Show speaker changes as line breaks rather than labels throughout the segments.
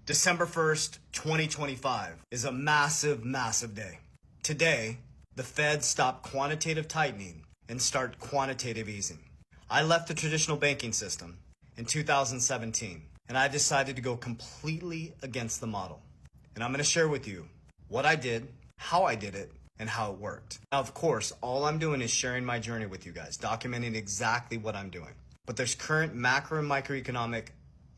December 1st, 2025 is a massive, massive day. Today, the Fed stopped quantitative tightening and start quantitative easing. I left the traditional banking system in 2017, and I decided to go completely against the model. And I'm going to share with you what I did, how I did it, and how it worked. Now, of course, all I'm doing is sharing my journey with you guys, documenting exactly what I'm doing. But there's current macro and microeconomic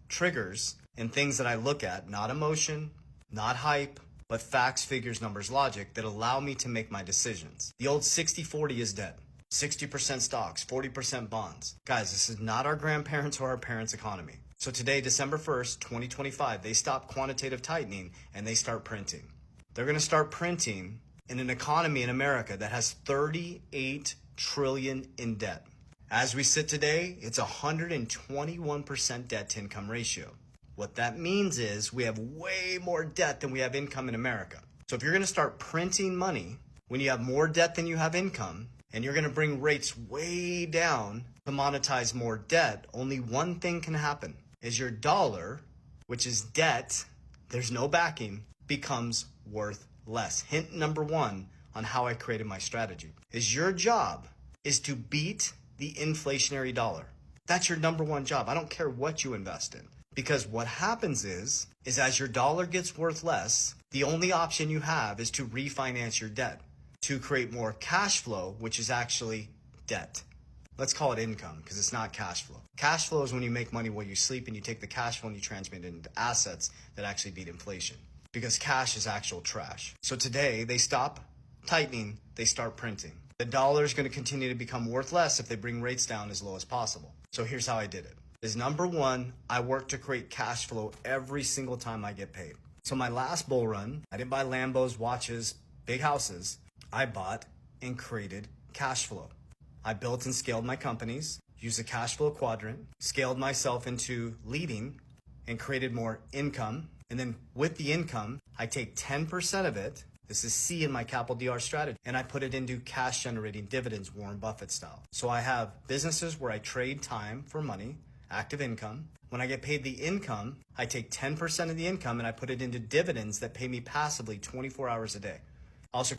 triggers and things that I look at, not emotion, not hype, but facts, figures, numbers, logic that allow me to make my decisions. The old 60-40 is dead. 60% stocks, 40% bonds. Guys, this is not our grandparents' or our parents' economy. So today, December 1st, 2025, they stop quantitative tightening and they start printing. They're going to start printing in an economy in America that has 38 trillion in debt. As we sit today, it's 121% debt to income ratio. What that means is we have way more debt than we have income in America. So if you're going to start printing money when you have more debt than you have income, and you're going to bring rates way down to monetize more debt, only one thing can happen is your dollar, which is debt, there's no backing, becomes worth less. Hint number one on how I created my strategy is your job is to beat the inflationary dollar. That's your number one job. I don't care what you invest in. Because what happens is as your dollar gets worth less, the only option you have is to refinance your debt to create more cash flow, which is actually debt. Let's call it income because it's not cash flow. Cash flow is when you make money while you sleep and you take the cash flow and you transmit it into assets that actually beat inflation because cash is actual trash. So today they stop tightening, they start printing. The dollar is going to continue to become worth less if they bring rates down as low as possible. So here's how I did it. Is number one, I work to create cash flow every single time I get paid. So my last bull run, I didn't buy Lambos, watches, big houses. I bought and created cash flow. I built and scaled my companies, used the cash flow quadrant, scaled myself into leading and created more income. And then with the income, I take 10% of it. This is C in my Capital DR strategy. And I put it into cash generating dividends, Warren Buffett style. So I have businesses where I trade time for money, active income. When I get paid the income, I take 10% of the income and I put it into dividends that pay me passively 24 hours a day. I also